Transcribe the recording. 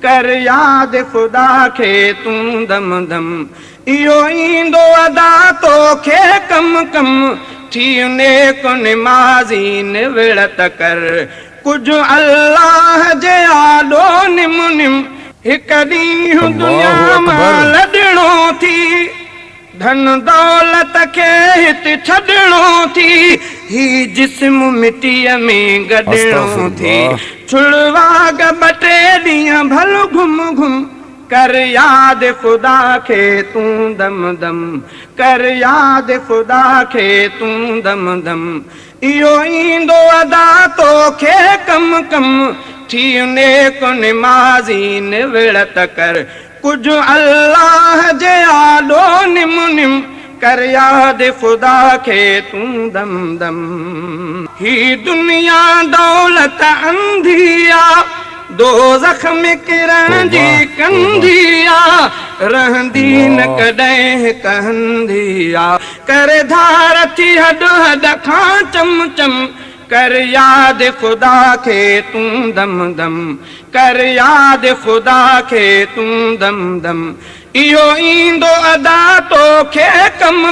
कर याद खुदा खे तूं दम दम इहो ईंदो अदा तोखे कम कम थी नेक निमाज़ी निवड़त कर कुझु अल्लाह जे आॾो निम निम हिक ॾींहुं दुनिया मां लॾणो थी धन दौलत खे हिते छॾणो थी ही जिस्म मिटीअ में गॾणो थी छुड़वाग ॿ टे ॾींहं भल घुम घुम कर याद खुदा खे तूं दम दम कर याद खुदा खे तूं दम दम इहो ईंदो अदा तोखे कम कम थी नेक निमाज़ी निवड़त कर कुझु अल्लाह जे आॾो निम निम कर याद खुदा खे तूं दम दम ही दुनिया दौलत अंधी आ दोज़ख में किरण जी कंदी आ रहंदी न कॾहिं कहंदी आ कर धार थी हॾ हॾ खां चम चम कर याद खुदा खे तूं दम दम कर याद खुदा खे तूं दम दम इहो ईंदो अदा तोखे कम